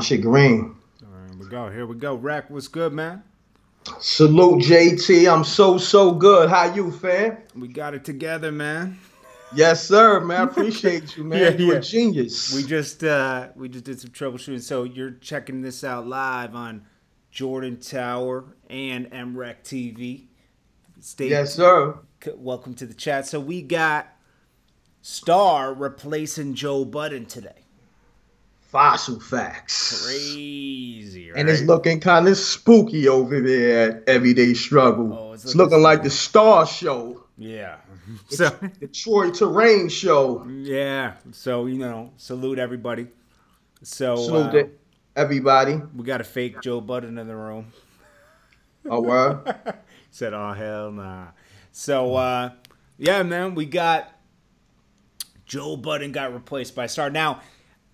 Shit green. All right, here we go. Here we go. Rack, what's good, man? Salute JT. I'm so good. How you, fam? We got it together, man. Yes, sir, man. I appreciate you, man. Yeah, You yeah. a genius. We just did some troubleshooting. So you're checking this out live on Jordan Tower and M.Reck TV. Yes, sir. Welcome to the chat. So we got Star replacing Joe Budden today. Fossil facts. Crazy, right? And it's looking kind of spooky over there at Everyday Struggle. Oh, it's looking like the Star Show. Yeah. So the Troy Terrain Show. Yeah. So, salute everybody. So Salute everybody. we got a fake Joe Budden in the room. Oh, well. Said, oh, hell nah. So, yeah, man, we got Joe Budden got replaced by Star. Now,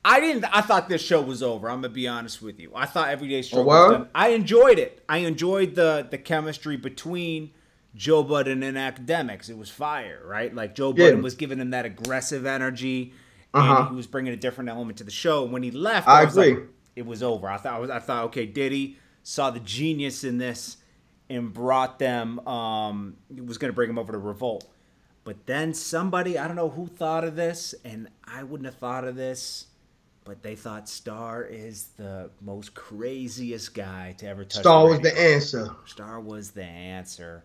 I thought this show was over. I'm going to be honest with you. I thought Everyday Struggle was done. I enjoyed it. I enjoyed the chemistry between Joe Budden and Akademiks. It was fire, right? Like, Joe Budden was giving him that aggressive energy, and he was bringing a different element to the show. And when he left, I was agree. like, it was over. I thought, okay, Diddy saw the genius in this and brought them, was going to bring him over to Revolt. But then somebody, I don't know who thought of this, and I wouldn't have thought of this, but they thought Star is the most craziest guy to ever touch Star the was the answer. Star was the answer.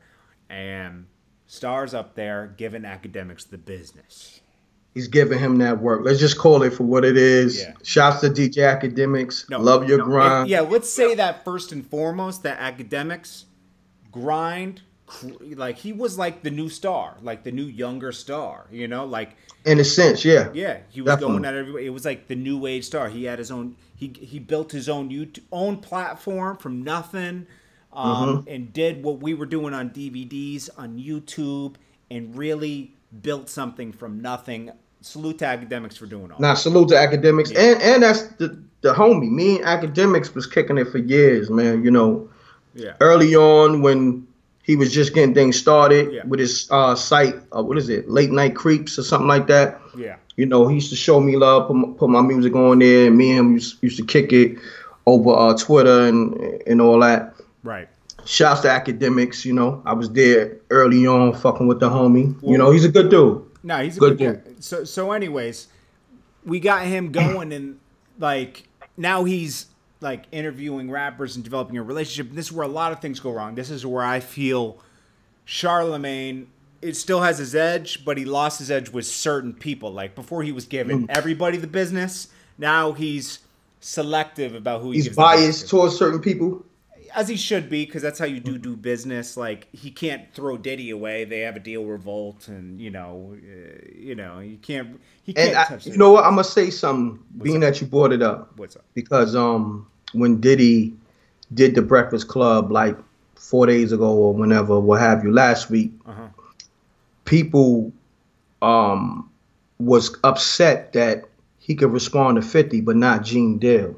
And Star's up there giving Akademiks the business. He's giving him that work. Let's just call it for what it is. Yeah. Shouts to DJ Akademiks. Love your grind. Yeah, let's say that first and foremost, that Akademiks grind, like he was like the new Star, like the new younger Star, like in a sense, yeah. Yeah, he was going at everybody. It was like the new age Star. He had his own. He built his own platform from nothing, and did what we were doing on DVDs on YouTube, and really built something from nothing. Salute to Akademiks for doing all. Now, salute to Akademiks, and that's the homie. Me and Akademiks was kicking it for years, man. Yeah. Early on when he was just getting things started with his site, what is it, Late Night Creeps or something like that. Yeah. He used to show me love, put my music on there, and me and him used to kick it over Twitter and all that. Right. Shouts to Akademiks, I was there early on fucking with the homie. He's a good dude. No, he's a good dude. So anyways, we got him going, and like now he's like interviewing rappers and developing a relationship. And this is where a lot of things go wrong. This is where I feel Charlemagne, it still has his edge, but he lost his edge with certain people. Like before he was giving everybody the business. Now he's selective about who he gives the business to. He's biased towards certain people. As he should be, because that's how you do business. Like he can't throw Diddy away. They have a deal with Revolt, and you can't. He can't touch. You know what? I'm gonna say something. Being that you brought it up. What's up? Because when Diddy did the Breakfast Club like 4 days ago or whenever, what have you, last week, people was upset that he could respond to 50, but not Gene Deal.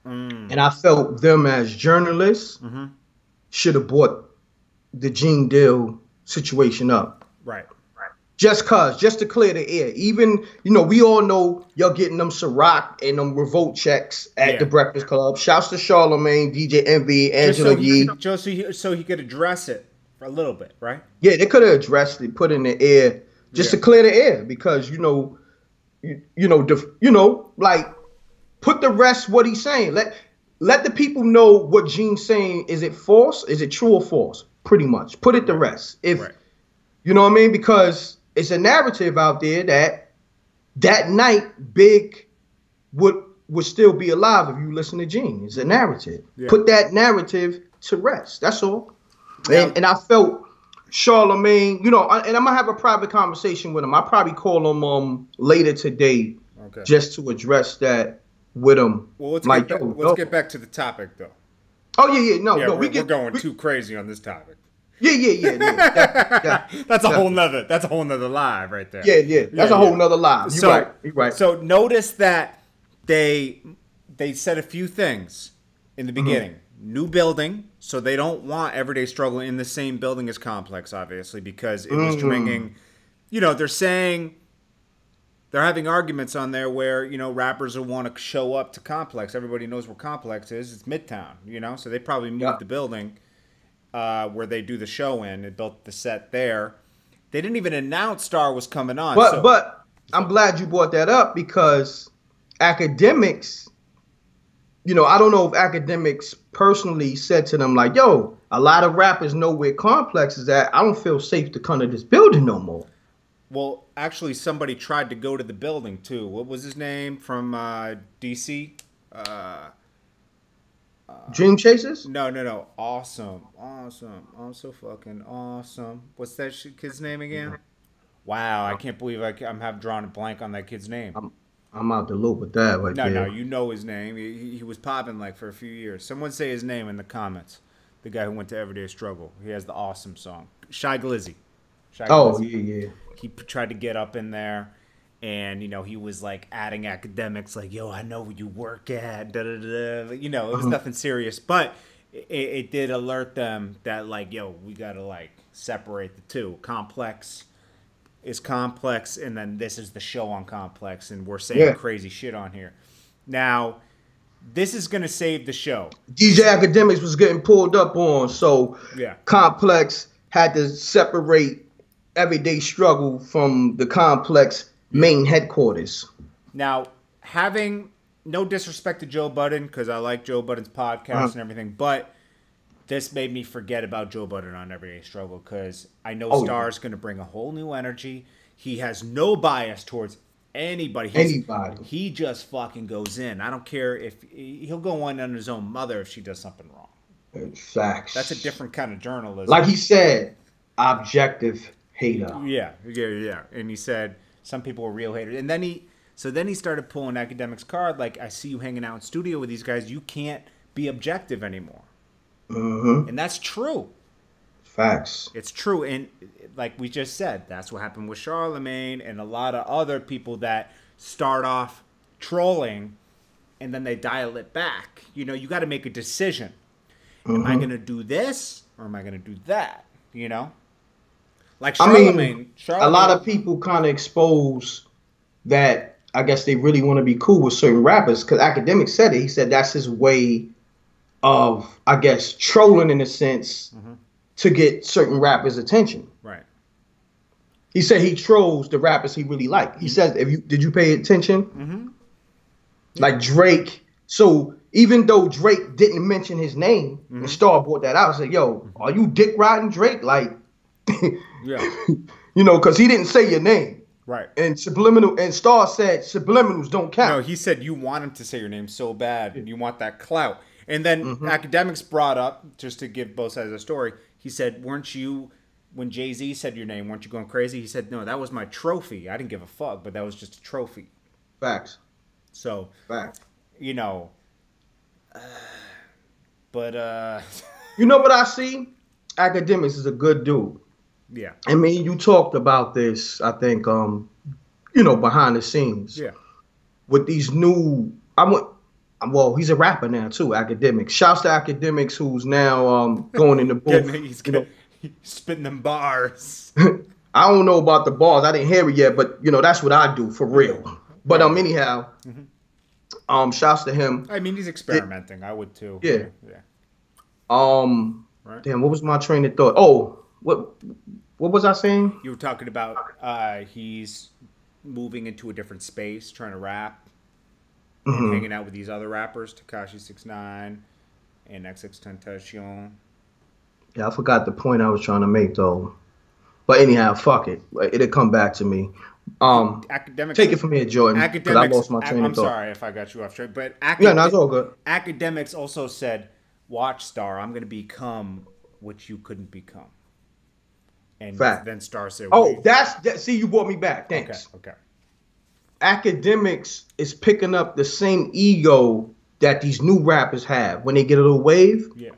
And I felt them as journalists should have brought the Gene Deal situation up. Right. Just to clear the air. Even, we all know y'all getting them Ciroc and them Revolt checks at the Breakfast Club. Shouts to Charlemagne, DJ Envy, Angela Yee. So he could address it for a little bit, right? Yeah, they could have addressed it, put in the air, just to clear the air. Because, like, put the rest what he's saying. Let the people know what Gene's saying. Is it false? Is it true or false? Pretty much. Put it the rest. You know what I mean? Because it's a narrative out there that night Big would still be alive if you listen to Gene. It's a narrative. Yeah. Put that narrative to rest. That's all. Yeah. And I felt Charlemagne, and I'm going to have a private conversation with him. I'll probably call him later today just to address that with him. Well, let's get back to the topic, though. Oh, yeah. No, we're going too crazy on this topic. Yeah. That's a whole nother live right there. Yeah. That's a whole nother live. You're right. So notice that they said a few things in the beginning. New building, so they don't want Everyday Struggle in the same building as Complex, obviously, because it was bringing, they're saying they're having arguments on there where, you know, rappers will want to show up to Complex. Everybody knows where Complex is. It's Midtown, you know? So they probably moved the building where they do the show in. They built the set there. They didn't even announce Star was coming on. But I'm glad you brought that up because Akademiks, you know, I don't know if Akademiks personally said to them like, yo, a lot of rappers know where Complex is at. I don't feel safe to come to this building no more. Well, actually, somebody tried to go to the building, too. What was his name from D.C.? Dream Chasers? No. Awesome. So fucking awesome. What's that kid's name again? Wow, I can't believe I'm have drawn a blank on that kid's name. I'm out the loop with that right there. No, you know his name. He was popping like for a few years. Someone say his name in the comments. The guy who went to Everyday Struggle. He has the awesome song. Shy Glizzy. Yeah. He tried to get up in there, and, you know, he was, like, adding Akademiks, like, yo, I know where you work at, da-da-da. You know, it was nothing serious. But it did alert them that, like, yo, we got to, like, separate the two. Complex is Complex, and then this is the show on Complex, and we're saying crazy shit on here. Now, this is going to save the show. DJ Akademiks was getting pulled up on, so Complex had to separate Everyday Struggle from the Complex main headquarters. Now, having no disrespect to Joe Budden, because I like Joe Budden's podcast and everything, but this made me forget about Joe Budden on Everyday Struggle, because I know Star's going to bring a whole new energy. He has no bias towards anybody. He just fucking goes in. I don't care if he'll go on his own mother if she does something wrong. Facts. That's a different kind of journalism. Like he said, objective hater. Yeah. And he said some people were real haters. And then he started pulling Akademiks' card. Like, I see you hanging out in studio with these guys. You can't be objective anymore. Mm-hmm. And that's true. Facts. It's true. And like we just said, that's what happened with Charlemagne and a lot of other people that start off trolling and then they dial it back. You know, you got to make a decision. Am I going to do this or am I going to do that? You know? Like Charlemagne. A lot of people kind of expose that I guess they really want to be cool with certain rappers because Akademiks said it. He said that's his way of, I guess, trolling in a sense to get certain rappers' attention. Right. He said he trolls the rappers he really liked. He says, did you pay attention? Like Drake. So even though Drake didn't mention his name, and Star brought that out, I said, yo, are you dick riding Drake? Like, you know, because he didn't say your name. Right. And Star said subliminals don't count. No, he said you want him to say your name so bad and you want that clout. And then Akademiks brought up, just to give both sides of the story, he said, weren't you, when Jay-Z said your name, weren't you going crazy? He said, no, that was my trophy. I didn't give a fuck, but that was just a trophy. Facts. So, Facts. You know, but... You know what I see? Akademiks is a good dude. Yeah. I mean, you talked about this, I think, you know, behind the scenes. Yeah. With these new, well, he's a rapper now too, Akademiks. Shouts to Akademiks, who's now going in the booth. He's spitting them bars. I don't know about the bars. I didn't hear it yet, but, you know, that's what I do for real. But anyhow, shouts to him. I mean, he's experimenting. I would too. Yeah. Right. Damn, what was my train of thought? Oh, what was I saying? You were talking about he's moving into a different space, trying to rap, and hanging out with these other rappers, Tekashi 6ix9ine and XXXTentacion. Yeah, I forgot the point I was trying to make though. But anyhow, fuck it. It'll come back to me. Akademiks, take it from here, Jordan. Because I lost my train of thought. I'm sorry if I got you off track, but no, it's all good. Akademiks also said, "Watch, Star, I'm going to become what you couldn't become." And then Star said, "Oh, see, you brought me back. Thanks." Okay. Akademiks is picking up the same ego that these new rappers have when they get a little wave. Yeah.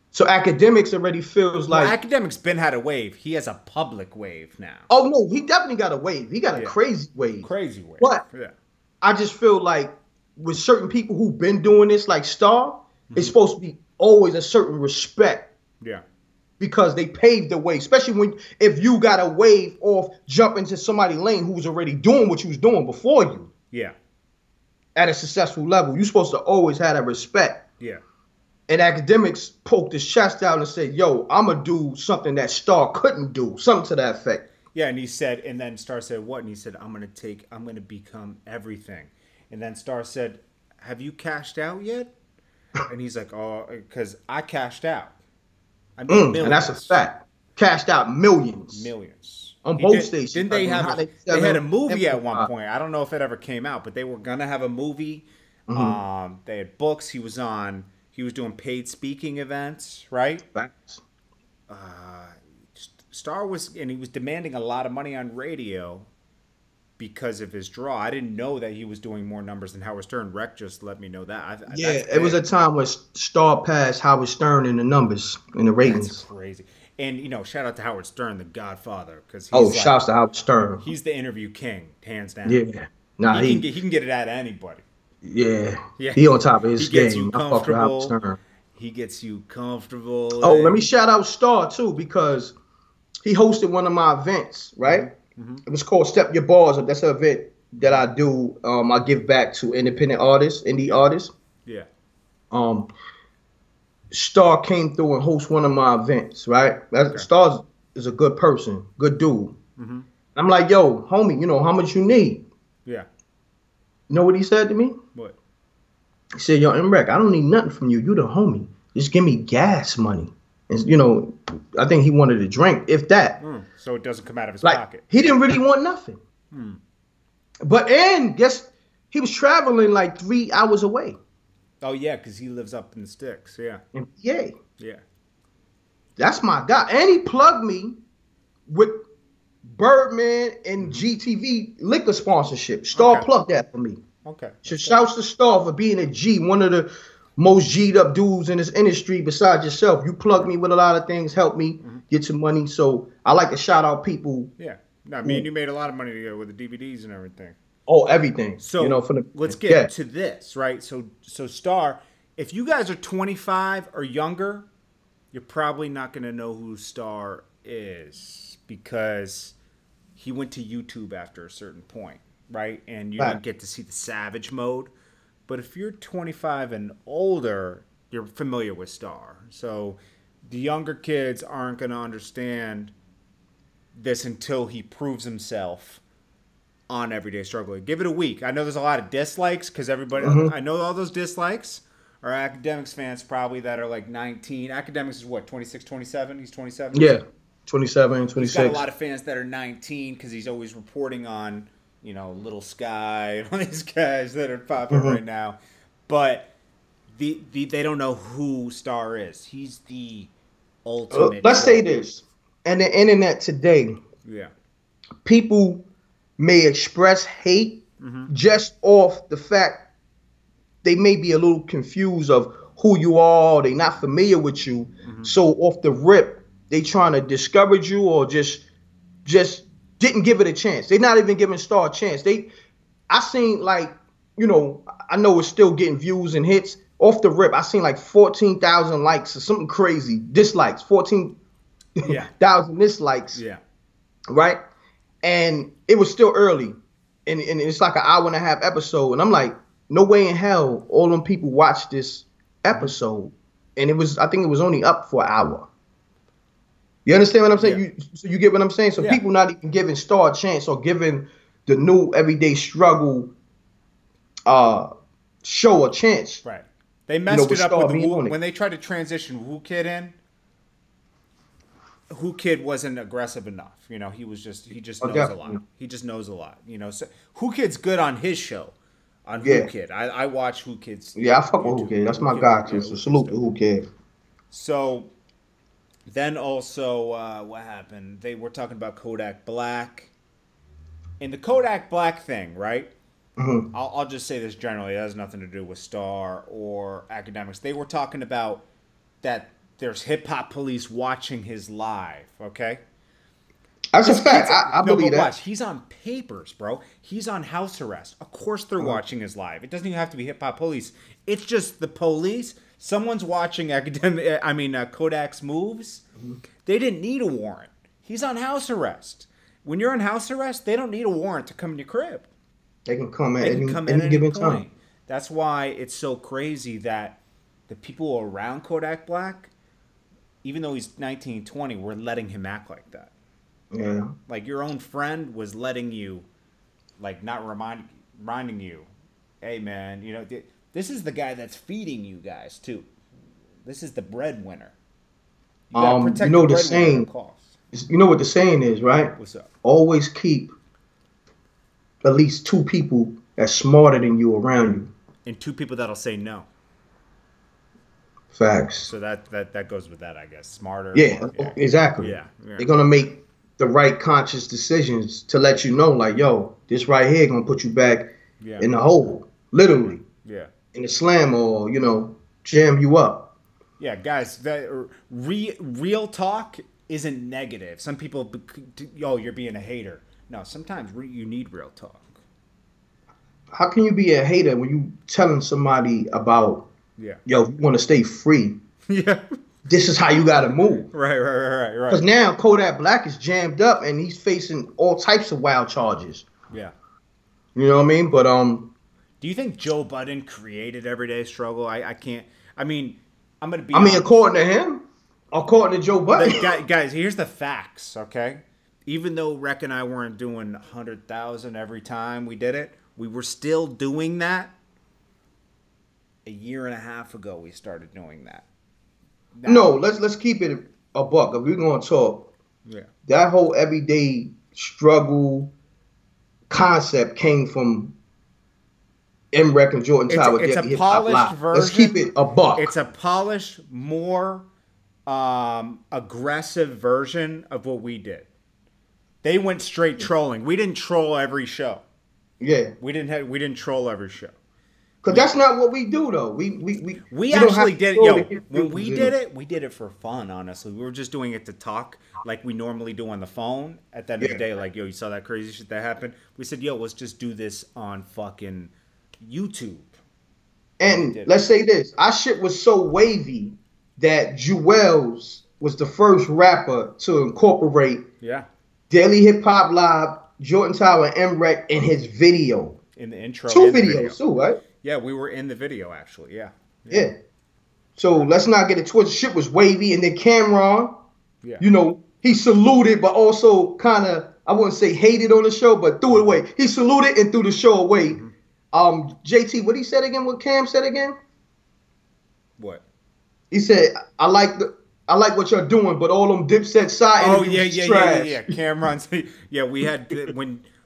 So Akademiks already feels like Akademiks been had a wave. He has a public wave now. Oh no, he definitely got a wave. He got a crazy wave. Crazy wave. But I just feel like with certain people who've been doing this, like Star, it's supposed to be always a certain respect. Yeah. because they paved the way. Especially if you got a wave off, jump into somebody's lane who was already doing what you was doing before you. Yeah. At a successful level, you're supposed to always have that respect. Yeah. And Akademiks poked his chest out and said, "Yo, I'm gonna do something that Star couldn't do," something to that effect. Yeah, and he said, and then Star said, "What?" And he said, I'm gonna become everything." And then Star said, "Have you cashed out yet?" And he's like, "Oh, because I cashed out. I made millions." And that's a fact. Cashed out millions. On both stations. Didn't they have? They had a movie at one point. I don't know if it ever came out, but they were gonna have a movie. They had books. He was doing paid speaking events, right? Facts. Star was, and he was demanding a lot of money on radio because of his draw. I didn't know that he was doing more numbers than Howard Stern. Reck just let me know that. It was a time when Star passed Howard Stern in the numbers, in the ratings. That's crazy. And, shout out to Howard Stern, the Godfather. Shouts to Howard Stern. He's the interview king, hands down. Yeah. Nah, he can get it out of anybody. Yeah. He on top of his game. You comfortable. He gets you comfortable. Oh, let me shout out Star, too, because he hosted one of my events, right? It was called Step Your Bars Up. That's an event that I do. I give back to independent artists, indie artists. Yeah. Star came through and hosted one of my events, right? Star is a good person, good dude. I'm like, "Yo, homie, how much you need?" Yeah. You know what he said to me? What? He said, "Yo, M.Reck, I don't need nothing from you. You the homie. Just give me gas money." And, I think he wanted a drink, if that. So it doesn't come out of his pocket. He didn't really want nothing. But, and guess he was traveling like 3 hours away. Oh, yeah, because he lives up in the sticks. Yeah. In PA. Yeah. That's my guy. And he plugged me with Birdman and GTV liquor sponsorship. Star plugged that for me. Okay. So shouts to Star for being a G, one of the most G'd up dudes in this industry besides yourself. You plugged me with a lot of things, helped me get some money. So I like to shout out people. Yeah. No, I mean, you made a lot of money together with the DVDs and everything. Oh, everything. So let's get to this, right? So Star, if you guys are 25 or younger, you're probably not going to know who Star is because he went to YouTube after a certain point, right? And you don't get to see the savage mode. But if you're 25 and older, you're familiar with Star. So the younger kids aren't going to understand this until he proves himself on Everyday Struggle. Give it a week. I know there's a lot of dislikes because everybody, I know all those dislikes are Akademiks fans probably that are like 19. Akademiks is what, 26, 27? He's 27? Yeah, 27, 26. He's got a lot of fans that are 19 because he's always reporting on, Little Sky and all these guys that are popping right now. But they don't know who Star is. He's the ultimate. Let's say this. And the internet today, people may express hate just off the fact they may be a little confused of who you are. They're not familiar with you. So off the rip, they trying to discourage you or just didn't give it a chance. They're not even giving Star a chance. I seen like, I know it's still getting views and hits. Off the rip, I seen like 14,000 likes or something crazy. Dislikes, 14,000 dislikes. Yeah. Right? And it was still early. And it's like an hour and a half episode. And I'm like, no way in hell all them people watched this episode. And I think it was only up for an hour. You understand what I'm saying? Yeah. You get what I'm saying? So people not even giving Star a chance or giving the new Everyday Struggle show a chance. Right. They messed it up with when they tried to transition Who Kid in. Who Kid wasn't aggressive enough. He just knows a lot. He just knows a lot. So Who Kid's good on his show. On Who Kid. I watch Who Kid's. Yeah, I fuck with Who Kid. That's my guy, too. So salute to Who Kid. So then also, what happened? They were talking about Kodak Black. And the Kodak Black thing, right? I'll just say this generally. It has nothing to do with Star or Akademiks. They were talking about that there's hip-hop police watching his live, okay? That's a fact. I believe that. Watch. He's on papers, bro. He's on house arrest. Of course they're watching his live. It doesn't even have to be hip-hop police. It's just the police Someone's watching Kodak's moves. They didn't need a warrant. He's on house arrest. When you're on house arrest, they don't need a warrant to come in your crib. They can come at any given time. That's why it's so crazy that the people around Kodak Black, even though he's 19, 20, were letting him act like that. Yeah. Like your own friend was letting you, like not reminding you, hey man, you know, this is the guy that's feeding you guys too. This is the breadwinner. You know the saying. You know what the saying is, right? What's up? Always keep at least 2 people that's smarter than you around you. And 2 people that'll say no. Facts. So that goes with that, I guess. Smarter. Yeah, exactly. Yeah. They're gonna make the right conscious decisions to let you know, like, yo, this right here gonna put you back in the hole, literally. Yeah. In the slam, or jam you up. Yeah, guys, that real talk isn't negative. Some people, you're being a hater. No, sometimes you need real talk. How can you be a hater when you telling somebody about, yo, you want to stay free? Yeah. This is how you got to move. Right. Because now Kodak Black is jammed up and he's facing all types of wild charges. Yeah. You know what I mean? But do you think Joe Budden created Everyday Struggle? I can't. I mean, I'm gonna be. I mean, according to him, according to Joe Budden. Guys, here's the facts. Okay, even though Reck and I weren't doing 100,000 every time we did it, we were still doing that. A year and a half ago, we started doing that. Now, no, let's keep it a buck. If we're gonna talk, that whole Everyday Struggle concept came from M.Reck and Jordan Tower. It's a polished version. Let's keep it a buck. It's a polished, more aggressive version of what we did. They went straight trolling. We didn't troll every show. Yeah, we didn't troll every show. Cause that's not what we do though. We actually did it. When we did it for fun. Honestly, we were just doing it to talk like we normally do on the phone. At the end of the day, like, yo, you saw that crazy shit that happened. We said, yo, let's just do this on fucking YouTube. And let's say this: our shit was so wavy that Jewels was the first rapper to incorporate Daily Hip Hop Live, Jordan Tower, and M.Reck in his video. In the intro. 2 videos too, right? Yeah, we were in the video actually. Yeah. So let's not get it twisted. Shit was wavy, and then Cameron, he saluted, but also kind of, I wouldn't say hated on the show, but threw it away. He saluted and threw the show away. Mm-hmm. JT, what he said again? What Cam said again? What? He said, I like what you're doing, but all them Dipset side interviews is trash. Yeah. Cameron's, we had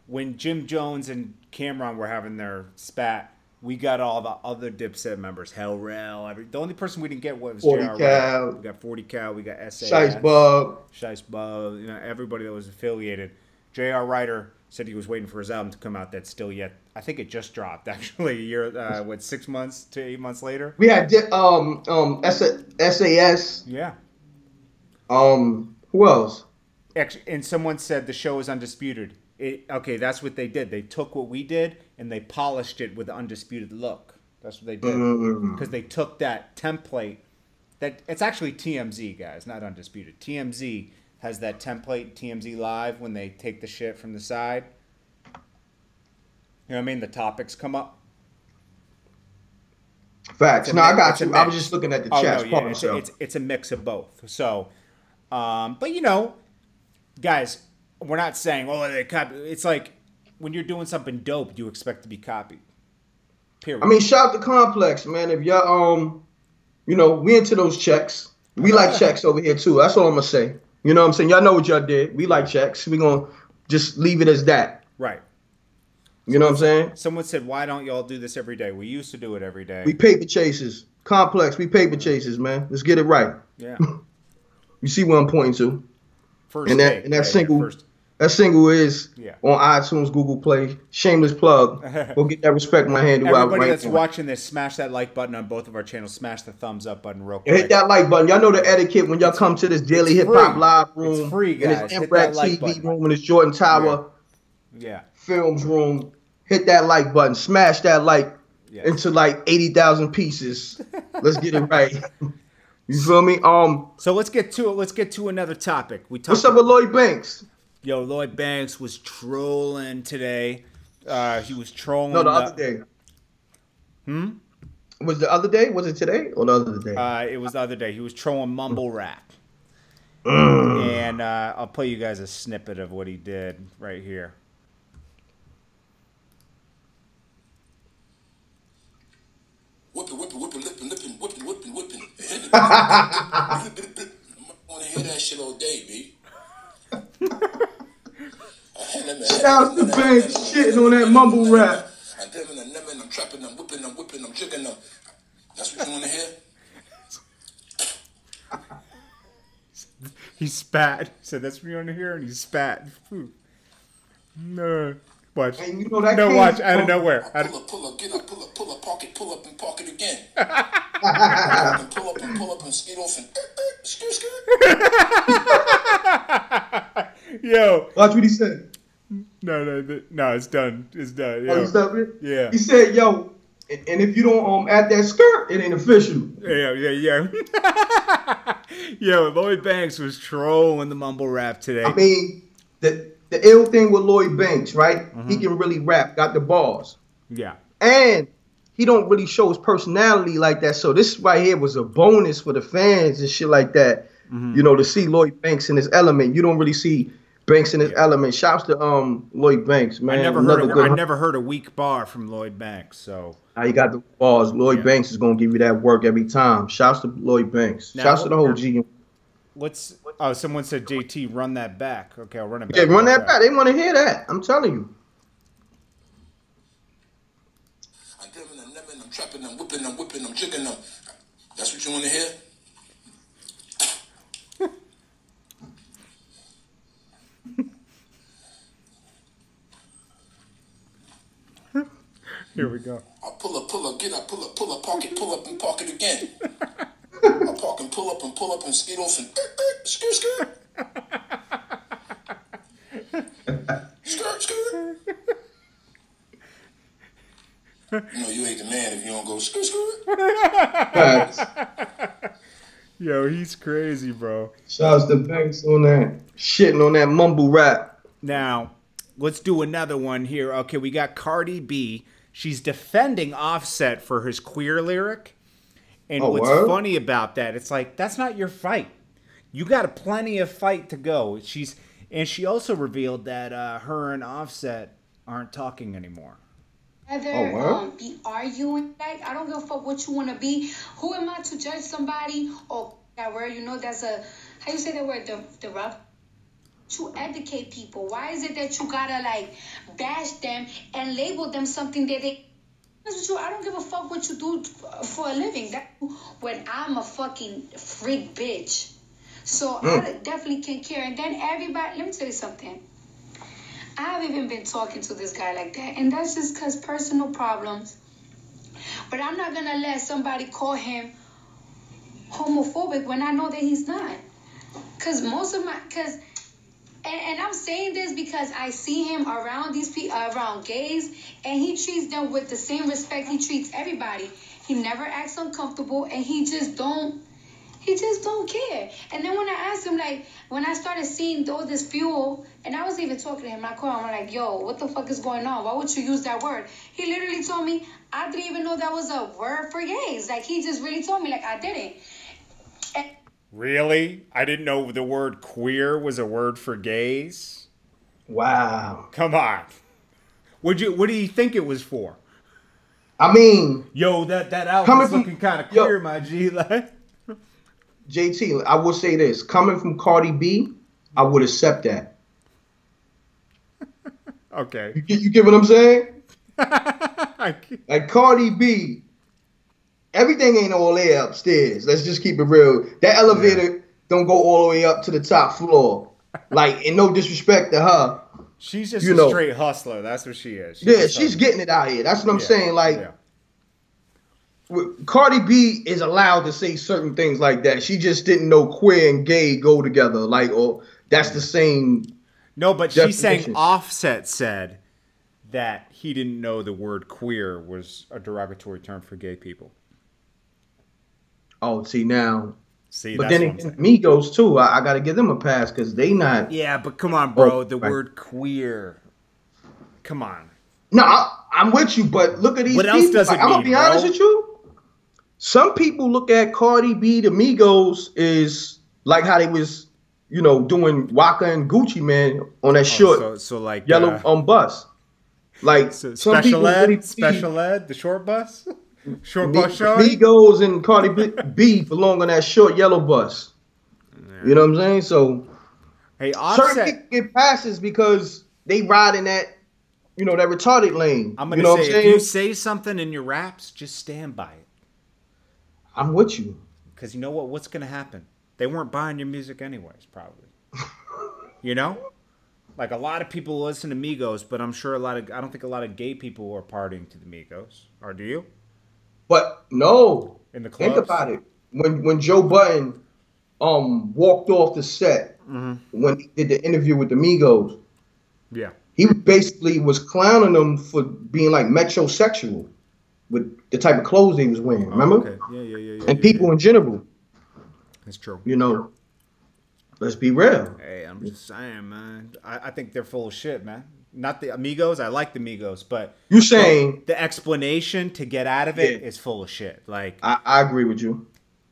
when Jim Jones and Cameron were having their spat, we got all the other Dipset members. Hell Rel. The only person we didn't get was 40 Cal. We got 40 Cal. We got SAS. Shice Bub. Everybody that was affiliated. J.R. Ryder said he was waiting for his album to come out. That's still yet. I think it just dropped actually. A year, 6 months to 8 months later. We had SAS. Yeah. Who else? And someone said the show is undisputed. Okay, that's what they did. They took what we did and they polished it with an undisputed look. That's what they did. Because they took that template. It's actually TMZ, guys, not undisputed. TMZ has that template, TMZ Live, when they take the shit from the side. You know what I mean? The topics come up. Facts. No, I got you. I was just looking at the chat. It's a mix of both. So, but guys, we're not saying, they copy. It's like when you're doing something dope, you expect to be copied. Period. I mean, shout out to Complex, man. If y'all, we into those checks. We like checks over here too. That's all I'm gonna say. You know what I'm saying? Y'all know what y'all did. We like checks. We gonna just leave it as that. Right. You know what I'm saying? Someone said, why don't y'all do this every day? We used to do it every day. We paper chasers. Complex, we paper chasers, man. Let's get it right. Yeah. You see what I'm pointing to? First and that single is on iTunes, Google Play. Shameless plug. Go get that respect my handle out. Everybody that's watching this, smash that like button on both of our channels. Smash the thumbs up button real quick. Hit that like button. Y'all know the etiquette when y'all come to this Daily Hip Hop Live room. It's free, guys. And this M.Reck TV room and this Jordan Tower Films room. Hit that like button. Smash that like into like 80,000 pieces. Let's get it right. You feel me? So let's get to it. Let's get to another topic. What's up with Lloyd Banks? Yo, Lloyd Banks was trolling today. He was trolling. No, the other day. Was the other day? Was it today or the other day? It was the other day. He was trolling mumble rap. And I'll play you guys a snippet of what he did right here. Whipping, lipping. I want to hear that shit all day, B. Shout out to Banks shitting on that mumble rap. I'm trapping, I'm whipping, I'm jigging them. That's what you want to hear? He spat. He said, that's what you want to hear? And he spat. No. Watch. And you know that no, watch. Out of nowhere. Pull up, get up, pull up, park it, and park it again. pull up and skate off and skirt. Yo. Watch what he said. No, it's done. It's done. Oh, you stopped it? Yeah. He said, yo, and if you don't add that skirt, it ain't official. Yeah. Yo, Lloyd Banks was trolling the mumble rap today. I mean, the ill thing with Lloyd Banks, right? He can really rap, got the bars. Yeah. And he don't really show his personality like that. So this right here was a bonus for the fans and shit like that. You know, to see Lloyd Banks in his element. You don't really see Banks in his element. Shouts to Lloyd Banks, man. I never heard a weak bar from Lloyd Banks. So now you got the bars. Lloyd Banks is gonna give you that work every time. Shouts to Lloyd Banks. Now, shouts to the whole G. Someone said JT run that back. Okay, I'll run it back. Yeah, run that back. They want to hear that. I'm telling you. I'm trapping, I'm whipping, I'm jigging them. That's what you want to hear? Here we go. I pull up, get up, pull up, park it, and park it again. I park and pull up and skate off and skirt. Skirt. You know you ain't the man if you don't go skirt. Yo, he's crazy, bro. Shouts to Banks on that. Shitting on that mumble rap. Now, let's do another one here. Okay, we got Cardi B. She's defending Offset for his queer lyric. And what's funny about that, it's like, that's not your fight. You got plenty of fight to go. She also revealed that her and Offset aren't talking anymore. Be arguing. Like, I don't give a fuck what you want to be. Who am I to judge somebody? Or that word, you know, that's a, how you say that word? The rough. To educate people. Why is it that you gotta like bash them and label them something that they? I don't give a fuck what you do for a living. That when I'm a fucking freak bitch, so I definitely can care. And then everybody, let me tell you something. I haven't even been talking to this guy like that, and that's just cause personal problems. But I'm not gonna let somebody call him homophobic when I know that he's not. And I'm saying this because I see him around these people, around gays, and he treats them with the same respect he treats everybody. He never acts uncomfortable, and he just don't care. And then when I asked him, like, when I started seeing all this fuel, and I was even talking to him, I called him, I'm like, yo, what the fuck is going on? Why would you use that word? He literally told me, I didn't even know that was a word for gays. Like, he just really told me, like, I didn't. Really? I didn't know the word queer was a word for gays? Wow. Come on. What do you think it was for? I mean, yo, that outfit's looking kind of queer, my G. Like, JT, I will say this. Coming from Cardi B, I would accept that. Okay. You get what I'm saying? Like Cardi B, everything ain't all there upstairs. Let's just keep it real. That elevator don't go all the way up to the top floor. Like, and no disrespect to her. She's just a straight hustler. That's what she is. She's getting it out here. That's what I'm saying. Like, Cardi B is allowed to say certain things like that. She just didn't know queer and gay go together. Like, or that's the same. No, but she's saying Offset said that he didn't know the word queer was a derogatory term for gay people. Oh, see now. See, but that's then Migos too. I got to give them a pass because they not. Yeah, but come on, bro. The word queer. Come on. No, I'm with you, but look at these what people. Else does it I'm gonna mean, be honest with you. Some people look at Cardi B, the Migos, is like how they was, doing Waka and Gucci Man on that short, so like yellow bus. Like so some people special ed, the short bus, bus show. Migos and Cardi B belong on that short yellow bus. Yeah. You know what I'm saying? So, hey, Offset, certain people get passes because they ride in that, that retarded lane. I'm gonna say, if you say something in your raps, just stand by it. I'm with you. Because you know what? What's gonna happen? They weren't buying your music anyways, probably. Like a lot of people listen to Migos, but I'm sure I don't think a lot of gay people are partying to the Migos. Or do you? But no. In the clubs? Think about it. When Joe Budden walked off the set when he did the interview with the Migos, yeah, he basically was clowning them for being like metrosexual with the type of clothes they was wearing. Remember? Okay. Yeah. And people in general. That's true. Let's be real. Hey, I'm just saying, man. I think they're full of shit, man. Not the Amigos. I like the Migos, but you saying the explanation to get out of it is full of shit. Like I agree with you.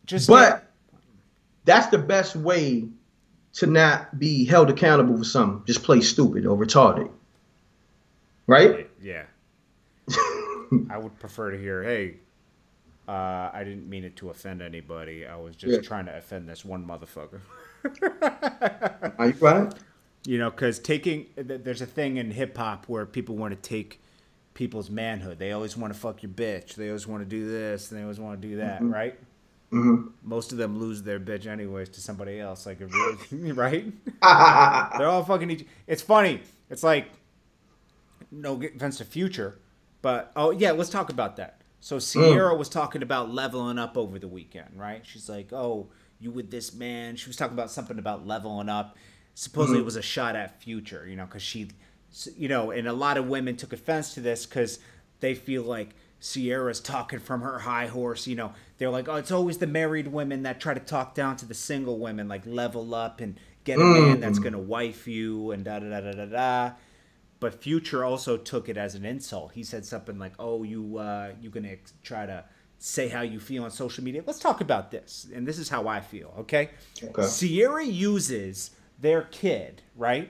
That's the best way to not be held accountable for something. Just play stupid or retarded, right? Yeah. I would prefer to hear, hey, I didn't mean it to offend anybody. I was just trying to offend this one motherfucker. Are you right? Because there's a thing in hip hop where people want to take people's manhood. They always want to fuck your bitch. They always want to do this. And they always want to do that, right? Mm-hmm. Most of them lose their bitch anyways to somebody else. Like, right? They're all fucking each. It's funny. It's like, no offense to Future, but let's talk about that. So Sierra was talking about leveling up over the weekend, right? She's like, oh, you with this man. She was talking about something about leveling up. Supposedly it was a shot at Future, because she, and a lot of women took offense to this because they feel like Sierra's talking from her high horse. They're like, oh, it's always the married women that try to talk down to the single women, like level up and get a man that's going to wife you and da-da-da-da-da-da. But Future also took it as an insult. He said something like, oh, you going to try to say how you feel on social media. Let's talk about this. And this is how I feel, okay? Sierra uses their kid, right?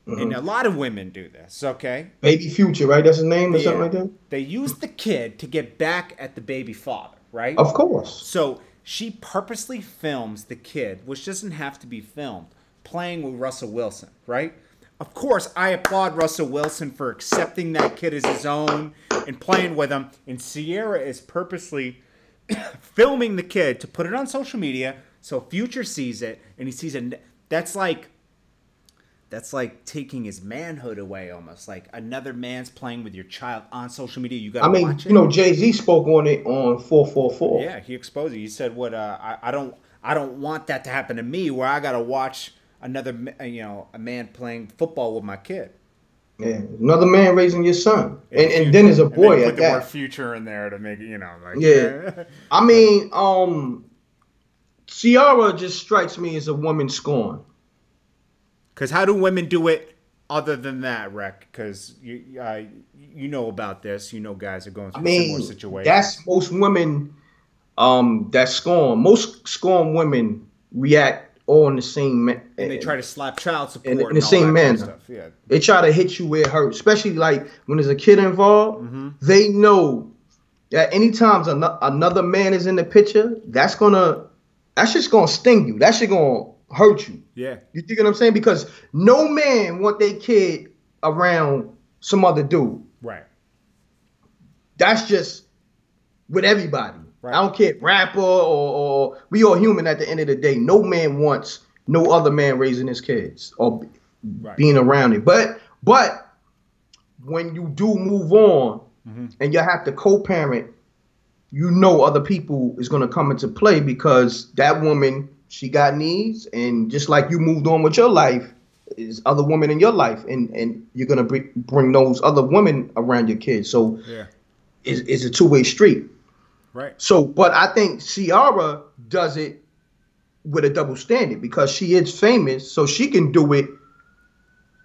And a lot of women do this, okay? Baby Future, right? That's his name or something like that? They use the kid to get back at the baby father, right? Of course. So she purposely films the kid, which doesn't have to be filmed, playing with Russell Wilson, right? Of course, I applaud Russell Wilson for accepting that kid as his own and playing with him. And Sierra is purposely filming the kid to put it on social media so Future sees it and he sees it. That's like taking his manhood away almost. Like another man's playing with your child on social media. You got to watch it. Jay-Z spoke on it on 444. Yeah, he exposed it. He said, "What? I don't want that to happen to me where I got to watch another, a man playing football with my kid." Yeah, another man raising your son, and then there's a boy and at put the word Future in there to make it, Yeah, I mean, Ciara just strikes me as a woman scorned. Because how do women do it other than that, Rec? Because you know about this. Guys are going through similar situations. That's most women that scorn. Most scorned women react all in the same and they try to slap child support in the same manner. Kind of stuff. Yeah. They try to hit you where it hurts, especially like when there's a kid involved. Mm-hmm. They know that anytime another man is in the picture, that's just gonna sting you. That shit gonna hurt you. Yeah. You think what I'm saying? Because no man want their kid around some other dude. Right. That's just with everybody. Right. I don't care, rapper or we all human at the end of the day. No man wants no other man raising his kids or being around it. But when you do move on and you have to co-parent, other people is going to come into play because that woman, she got needs, and just like you moved on with your life, is other women in your life, and you're going to bring those other women around your kids. So it's a two-way street. Right. So, but I think Ciara does it with a double standard because she is famous, so she can do it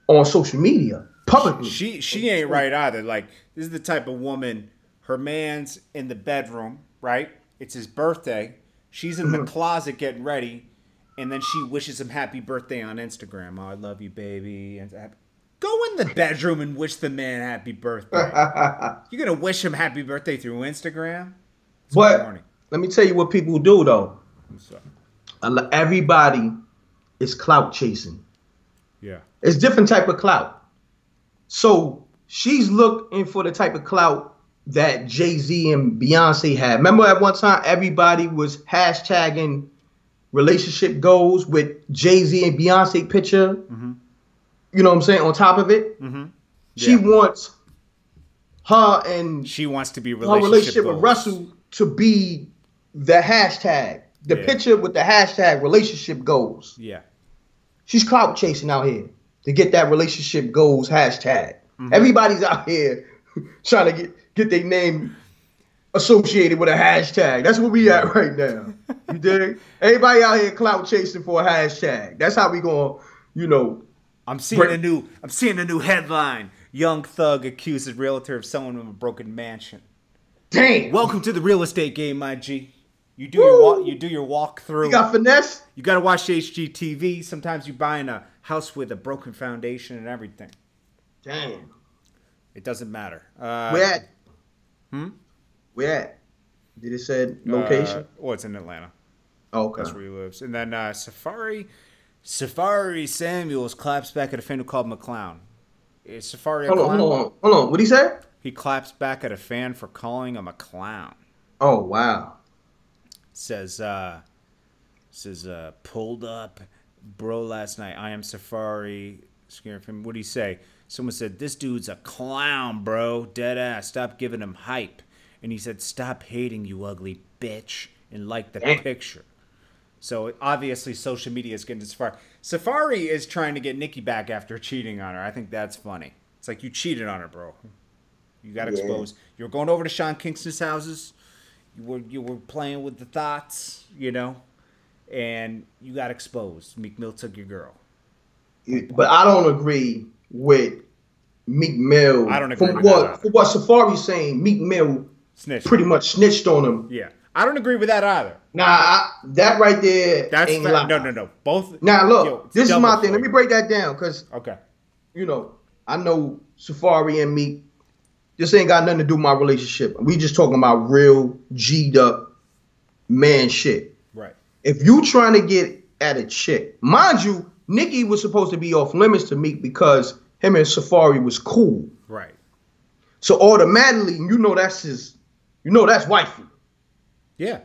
on social media publicly. She ain't right either. Like, this is the type of woman, her man's in the bedroom, right? It's his birthday. She's in the closet getting ready, and then she wishes him happy birthday on Instagram. Oh, I love you, baby. And go in the bedroom and wish the man happy birthday. You're going to wish him happy birthday through Instagram? It's but corny. Let me tell you what people do, though. Everybody is clout chasing. Yeah. It's different type of clout. So she's looking for the type of clout that Jay-Z and Beyonce had. Remember at one time, everybody was hashtagging relationship goals with Jay-Z and Beyonce picture. Mm-hmm. You know what I'm saying? On top of it. Mm-hmm. Yeah. She wants her and she wants to be her relationship with Russell to be the hashtag. The picture with the hashtag relationship goals. Yeah. She's clout chasing out here to get that relationship goals hashtag. Mm-hmm. Everybody's out here trying to get their name associated with a hashtag. That's where we at right now. You dig? Everybody out here clout chasing for a hashtag. That's how we gonna, I'm seeing a new headline. Young thug accuses realtor of selling him a broken mansion. Damn. Welcome to the real estate game, my G. You do your walkthrough. You got finesse? You got to watch HGTV. Sometimes you're buying a house with a broken foundation and everything. Damn. It doesn't matter. Where at? Where at? Did it say location? It's in Atlanta. Oh, okay. That's where he lives. And then Safari Samuels claps back at a fan who called him a clown. Is Safari a clown? Hold on. What'd he say? He claps back at a fan for calling him a clown. Oh, wow. Says pulled up bro last night. I am Safari. Scared from what did he say? Someone said this dude's a clown, bro. Dead ass. Stop giving him hype. And he said stop hating, you ugly bitch, and like the picture. So obviously social media is getting to Safari. Safari is trying to get Nicki back after cheating on her. I think that's funny. It's like you cheated on her, bro. You got exposed. You were going over to Sean Kingston's houses. You were playing with the thoughts, and you got exposed. Meek Mill took your girl. But I don't agree with Meek Mill. I don't agree with that. For what Safari's saying, Meek Mill pretty much snitched on him. Yeah. I don't agree with that either. Nah, that right there ain't lying. No. Both. Now, look, this is my thing. Let me break that down because, okay, I know Safari and Meek. This ain't got nothing to do with my relationship. We just talking about real G'd up man shit. Right. If you trying to get at a chick, mind you, Nicki was supposed to be off limits to Meek because him and Safari was cool. Right. So automatically, that's wifey. Yeah.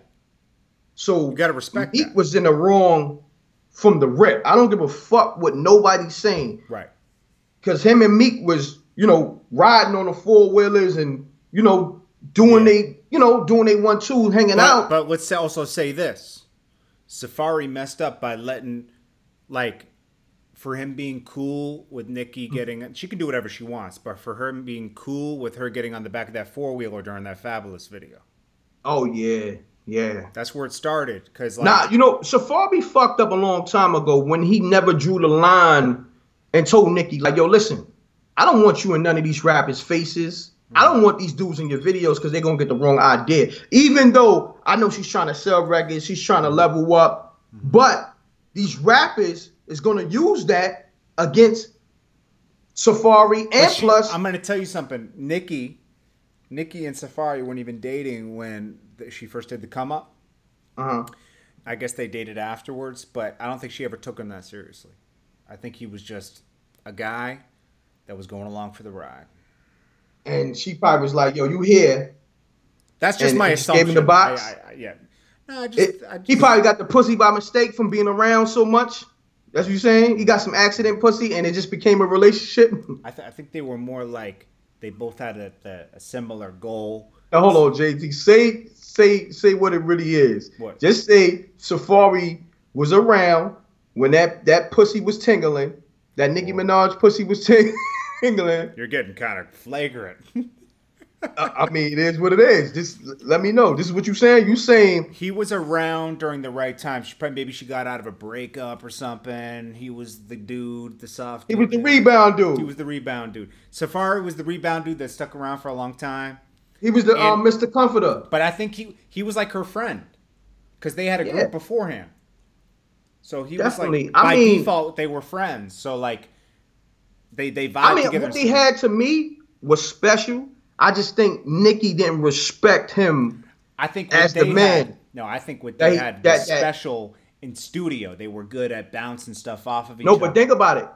So you gotta respect Meek that. was in the wrong from the rip. I don't give a fuck what nobody's saying. Right. Because him and Meek was, riding on the 4-wheelers and, doing they 1-2, hanging out. But let's also say this. Safari messed up by letting, for him being cool with Nicki getting, she can do whatever she wants, but for her being cool with her getting on the back of that 4-wheeler during that Fabulous video. Oh, yeah. Yeah. That's where it started. Safari fucked up a long time ago when he never drew the line and told Nicki, yo, listen, I don't want you in none of these rappers' faces. I don't want these dudes in your videos because they're going to get the wrong idea. Even though I know she's trying to sell records, she's trying to level up. But these rappers is going to use that against Safari. And plus, I'm going to tell you something. Nicki and Safari weren't even dating when she first did the come up. I guess they dated afterwards, but I don't think she ever took him that seriously. I think he was just a guy that was going along for the ride. And she probably was like, yo, you here. That's just my assumption. Gave him the box. Yeah. No, he probably got the pussy by mistake from being around so much. That's what you're saying? He got some accident pussy and it just became a relationship? I think they were more like they both had a similar goal. Now, hold on, JT. Say what it really is. What? Just say Safari was around when that pussy was tingling. That Nicki Minaj pussy was tingling. You're getting kind of flagrant. I mean, it is what it is. Just let me know. This is what you saying. You saying he was around during the right time. Maybe she got out of a breakup or something. He was the dude, the soft. He was the rebound dude. He was the rebound dude. Safari was the rebound dude that stuck around for a long time. He was the Mr. Comforter. But I think he was like her friend because they had a group beforehand. So he Definitely. was like by default they were friends. So like they vibed together. What they had to me was special. I just think Nikki didn't respect him. I think as the man. I think what they had was special in studio. They were good at bouncing stuff off of each other. No, but think about it.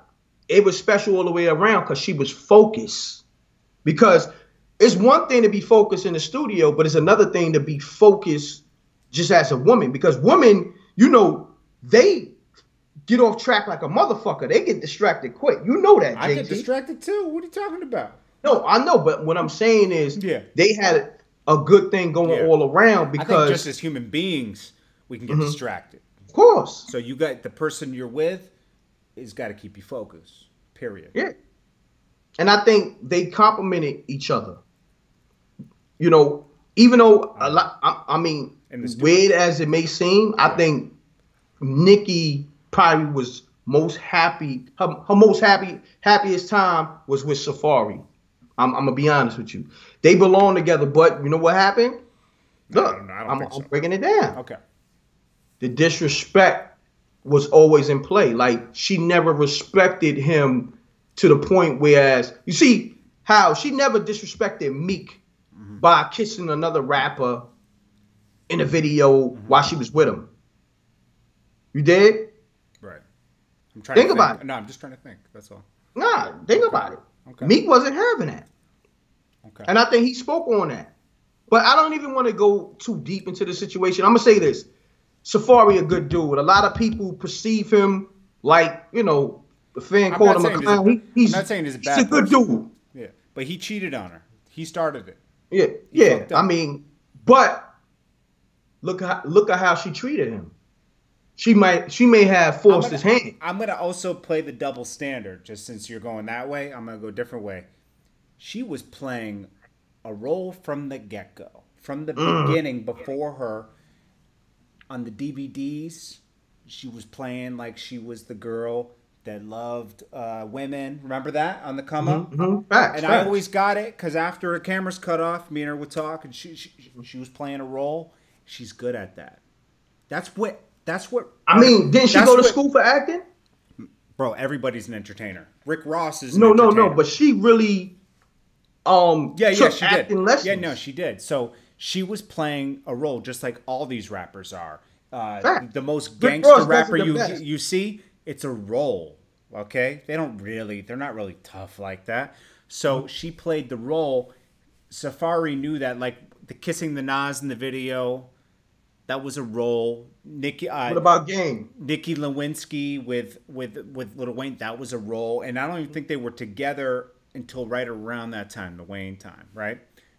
It was special all the way around because she was focused. Because it's one thing to be focused in the studio, but it's another thing to be focused just as a woman. Because women, you know, they get off track like a motherfucker. They get distracted quick. You know that, JT. I get distracted too. What are you talking about? No, I know, but what I'm saying is they had a good thing going all around because I think just as human beings, we can get distracted. Of course. So you got the person you're with is got to keep you focused. Period. Yeah. And I think they complemented each other. You know, even though a lot, I mean, weird as it may seem, I think Nikki probably was most happy. Her most happiest time was with Safari. I'm gonna be honest with you. They belong together, but you know what happened? Look, I'm breaking it down. Okay. The disrespect was always in play. Like she never respected him to the point whereas you see how she never disrespected Meek by kissing another rapper in a video while she was with him. You did? Right. I'm trying to think about it. No, I'm just trying to think. That's all. Nah, think about it. Okay. Meek wasn't having that. Okay. And I think he spoke on that. But I don't even want to go too deep into the situation. I'm going to say this. Safari a good dude. A lot of people perceive him like, you know, the fan called him a clown. I'm not saying he's a bad good dude. Yeah. But he cheated on her. He started it. Yeah. I mean, but look at how she treated him. She may have forced his hand. I'm gonna also play the double standard, just since you're going that way. I'm gonna go a different way. She was playing a role from the get-go, from the beginning. Before her, on the DVDs, she was playing like she was the girl that loved women. Remember that on the come up? Facts. I always got it because after the cameras cut off, me and her would talk, and she was playing a role. She's good at that. That's what. I mean, didn't she go to school for acting? Bro, everybody's an entertainer. Rick Ross is an entertainer. No, but she really took she acting did. lessons. Yeah, no, she did. So she was playing a role just like all these rappers are. The most gangster rapper you see, it's a role. Okay? They're not really tough like that. So she played the role. Safari knew that, like the kissing the Nas in the video. That was a role. Nikki. What about Game? Nikki Lewinsky with Lil Wayne. That was a role, and I don't even think they were together until right around that time, the Wayne time, right?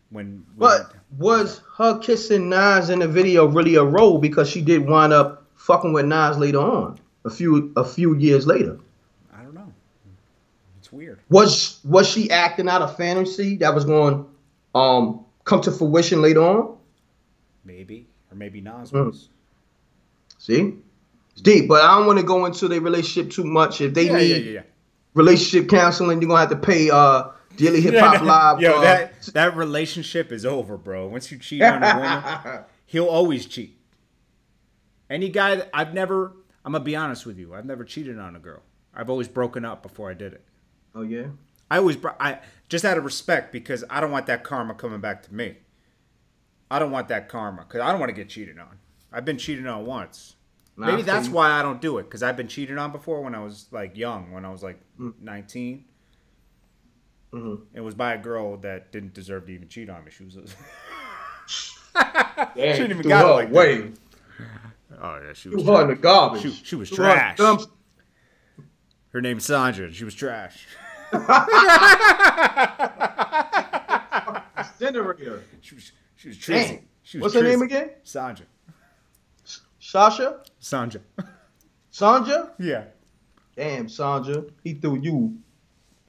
But was her kissing Nas in the video really a role because she did wind up fucking with Nas later on, a few years later? I don't know. It's weird. Was she acting out a fantasy that was going come to fruition later on? Maybe. Or maybe Nas was. See? It's deep, but I don't want to go into their relationship too much. If they need relationship counseling, you're going to have to pay Daily Hip Hop Live. Yo, that relationship is over, bro. Once you cheat on a woman, he'll always cheat. Any guy that I'm going to be honest with you. I've never cheated on a girl. I've always broken up before I did it. Oh, yeah? I just out of respect because I don't want that karma coming back to me. I don't want that karma because I don't want to get cheated on. I've been cheated on once. Maybe that's why I don't do it because I've been cheated on before when I was like young, when I was like 19. It was by a girl that didn't deserve to even cheat on me. She was she didn't even got it like that. Oh yeah, she was in the garbage. She was trash. Her name's Sandra. She was trash. Incinerator. She was treason. What's her name again? Sandra. Sasha? Sandra. Sandra? Yeah. Damn, Sandra. He threw you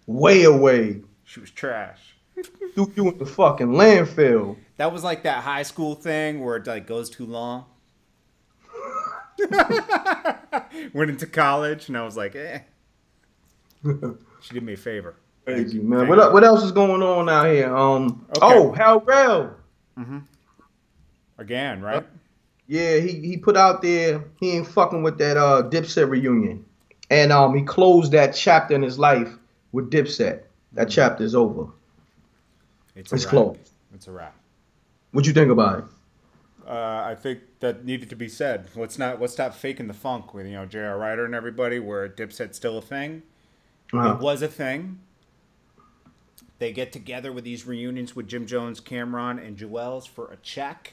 way away. She was trash. Threw you in the fucking landfill. That was like that high school thing where it like goes too long. Went into college and I was like, eh. She did me a favor. Crazy, man. What else is going on out here? Okay. Oh, Hell Rell. Again, right? Yeah, he put out there he ain't fucking with that Dipset reunion. And he closed that chapter in his life with Dipset. That chapter is over. It's closed. It's a wrap. What you think about it? I think that needed to be said. Let's stop faking the funk with J.R. Ryder and everybody. Where Dipset's still a thing. It was a thing. They get together with these reunions with Jim Jones, Cameron, and Joel's for a check.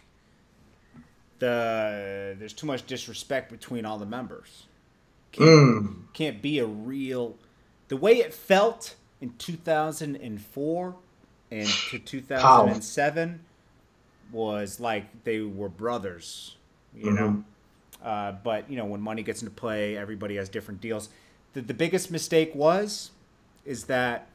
There's too much disrespect between all the members. Can't be a real... The way it felt in 2004 and to 2007 was like they were brothers, you know? But, when money gets into play, everybody has different deals. The biggest mistake is that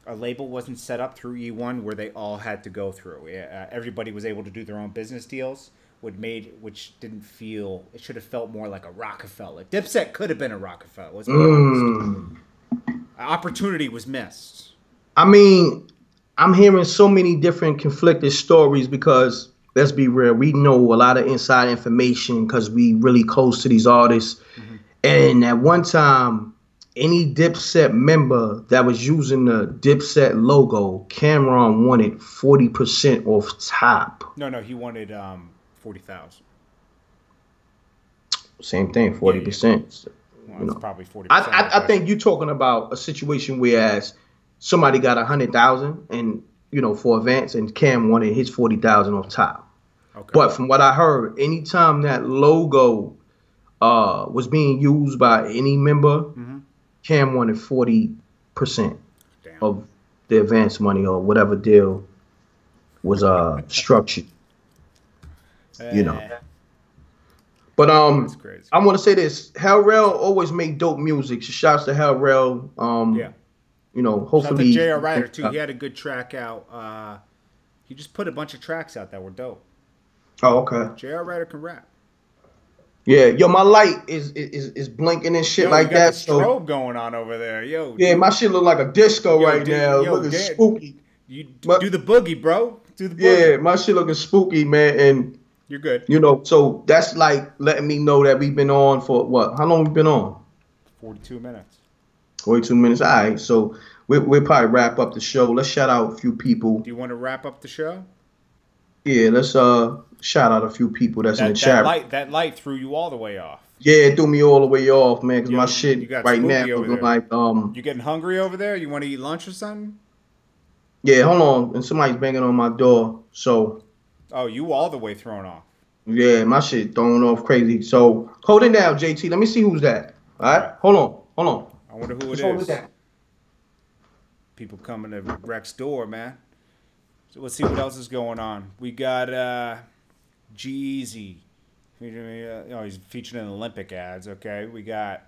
a label wasn't set up through E1 where they all had to go through. Everybody was able to do their own business deals, which didn't feel... It should have felt more like a Rockefeller. Dipset could have been a Rockefeller. Let's be honest. Opportunity was missed. I mean, I'm hearing so many different conflicted stories because, let's be real, we know a lot of inside information because we really close to these artists. And at one time... Any Dipset member that was using the Dipset logo, Cameron wanted 40% off top. No, he wanted 40,000. Same thing, 40%. Yeah. Well, it's probably 40%. I think you're talking about a situation whereas somebody got 100,000 and for advance, and Cam wanted his 40,000 off top. Okay. But from what I heard, anytime that logo was being used by any member. Cam wanted 40% of the advance money or whatever deal was structured. But I want to say this: Hell Rell always made dope music. So shouts to Hell Rell. Hopefully. Shout to J.R. Ryder too. He had a good track out. He just put a bunch of tracks out that were dope. Oh, okay. J.R. Ryder can rap. Yeah, yo, my light is blinking and shit like that. So strobe going on over there, yo. Yeah, my shit look like a disco right now. Looking spooky. You do the boogie, bro. Do the boogie. Yeah, my shit looking spooky, man. And you're good. So that's like letting me know that we've been on for what? How long we been on? 42 minutes. 42 minutes. All right. So we'll probably wrap up the show. Let's shout out a few people. Do you want to wrap up the show? Yeah, let's shout out a few people that's in the chat. That light threw you all the way off. Yeah, it threw me all the way off, man, because my shit right now looking like You getting hungry over there? You want to eat lunch or something? Yeah, hold on. And somebody's banging on my door. So Oh, you all the way thrown off. Yeah, my shit thrown off crazy. So hold it down, JT. Let me see who's that. All right? Hold on. I wonder who it is. Hold it down. People coming to Reck's door, man. So let's see what else is going on. We got Jeezy. He's featured in Olympic ads. Okay, we got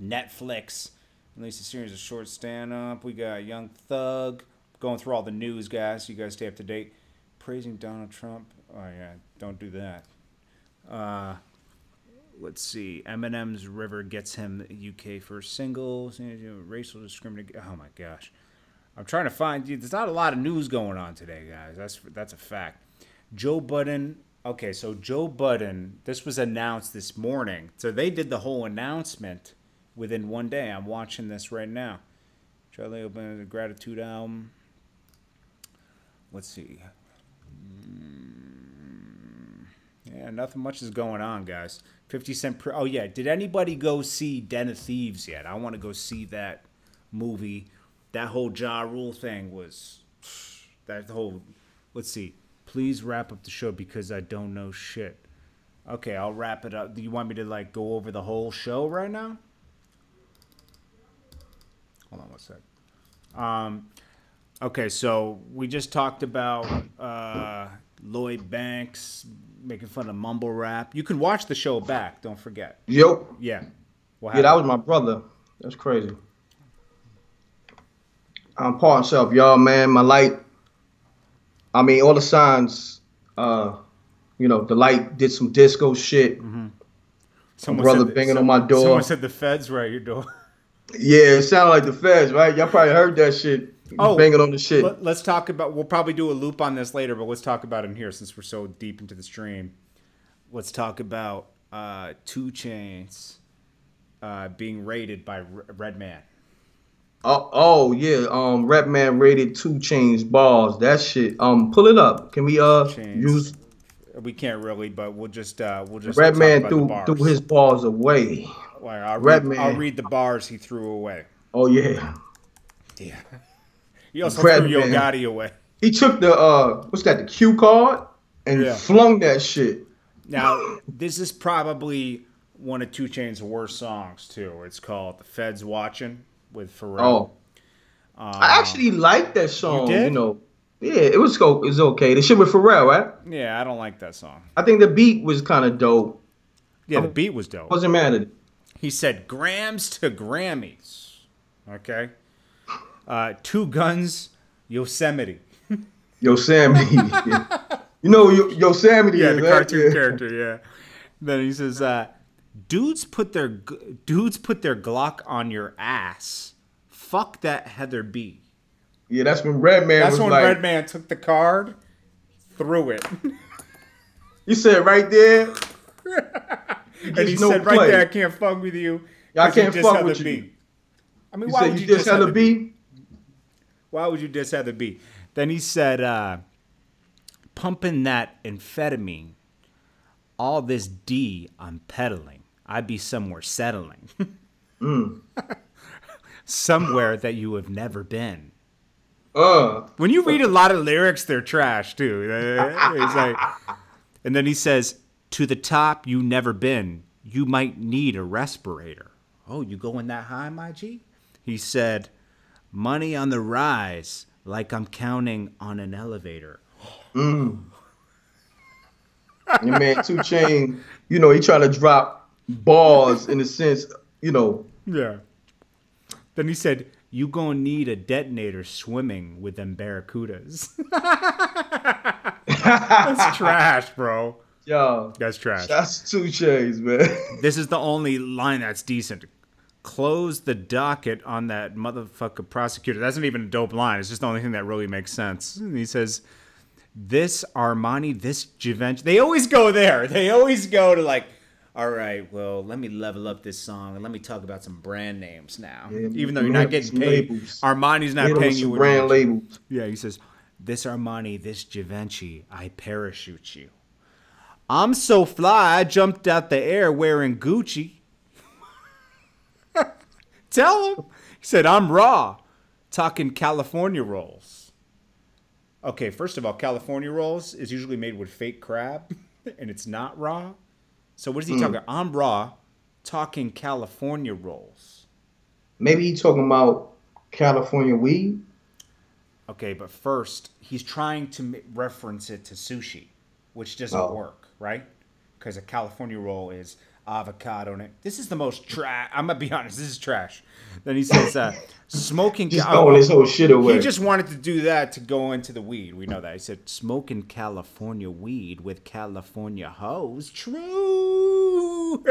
Netflix released a series of short stand-up. We got Young Thug going through all the news, guys. So you guys stay up to date. Praising Donald Trump. Oh yeah, don't do that. Let's see. Eminem's River gets him UK first single. Racial discrimination. Oh my gosh. I'm trying to find. There's not a lot of news going on today, guys. That's a fact. Joe Budden. Okay, so Joe Budden. This was announced this morning. So they did the whole announcement within one day. I'm watching this right now. Charlie opened the Gratitude album. Let's see. Yeah, nothing much is going on, guys. 50 Cent. Oh yeah, did anybody go see Den of Thieves yet? I want to go see that movie. That whole Ja Rule thing was that whole. Let's see. Please wrap up the show because I don't know shit. Okay, I'll wrap it up. Do you want me to like go over the whole show right now? Hold on one sec. Okay, so we just talked about Lloyd Banks making fun of mumble rap. You can watch the show back. Don't forget. Yep. Yeah. Yeah, that was my brother. That's crazy. Pardon myself, y'all, man. My light. I mean, all the signs. You know, the light did some disco shit. My brother banging on my door. Someone said the feds were at your door. Yeah, it sounded like the feds, right? Y'all probably heard that shit. Oh, banging on the shit. Let's talk about. We'll probably do a loop on this later, but let's talk about it in here since we're so deep into the stream. Let's talk about 2 Chainz being raided by Redman. Oh yeah, Redman raided 2 Chainz bars. That shit. Pull it up. Can we use? We can't really, but we'll just Redman threw his balls away. I'll read the bars he threw away. Oh yeah. Yeah. He also threw Yo Gotti away. He took the what's that? The cue card and flung that shit. Now this is probably one of 2 Chainz' worst songs too. It's called "The Feds Watching" with Pharrell. Oh. I actually like that song. You did? You know. Yeah, it was okay. The shit with Pharrell, right? Yeah, I don't like that song. I think the beat was kind of dope. Yeah, the beat was dope. Wasn't mad at it. He said grams to Grammys. Okay. 2 Guns, Yosemite. Yosemite. You know Yosemite. Yeah, the cartoon character. Yeah. Then he says, dudes put their Glock on your ass. Fuck that Heather B. Yeah, that's when Redman took the card, threw it. You said right there. And he said right there, I can't fuck with you. I can't fuck with you. I mean, why would you diss Heather B? Why would you diss Heather B? Then he said, pumping that amphetamine, all this D I'm peddling. I'd be somewhere settling. Somewhere that you have never been. When you read a lot of lyrics, they're trash too. It's like, and then he says, "To the top you never been. You might need a respirator." Oh, you going that high, my G? He said, "Money on the rise, like I'm counting on an elevator." Your man 2 Chainz, you know, he trying to drop bars in a sense, you know. Yeah. Then he said, "You gonna need a detonator swimming with them barracudas." That's trash, bro. Yo, that's trash. That's 2 Chainz, man. This is the only line that's decent. Close the docket on that motherfucker prosecutor. That's not even a dope line. It's just the only thing that really makes sense. And he says, "This Armani, this Givenchy." They always go there. They always go to like, all right, well, let me level up this song and let me talk about some brand names now. Yeah, even though you're not getting paid. Labels. Armani's not paying you. Brand labels. Yeah, he says, "This Armani, this Givenchy, I parachute you. I'm so fly, I jumped out the air wearing Gucci." Tell him. He said, "I'm raw, talking California rolls." Okay, first of all, California rolls is usually made with fake crab, and it's not raw. So what is he talking about? I'm raw, talking California rolls. Maybe he's talking about California weed? Okay, but first, he's trying to reference it to sushi, which doesn't work, right? Because a California roll is avocado in it. This is the most trash. I'm going to be honest, this is trash. Then he says, smoking... Just throwing his whole shit away. He just wanted to do that to go into the weed. We know that. He said, smoking California weed with California hoes. True.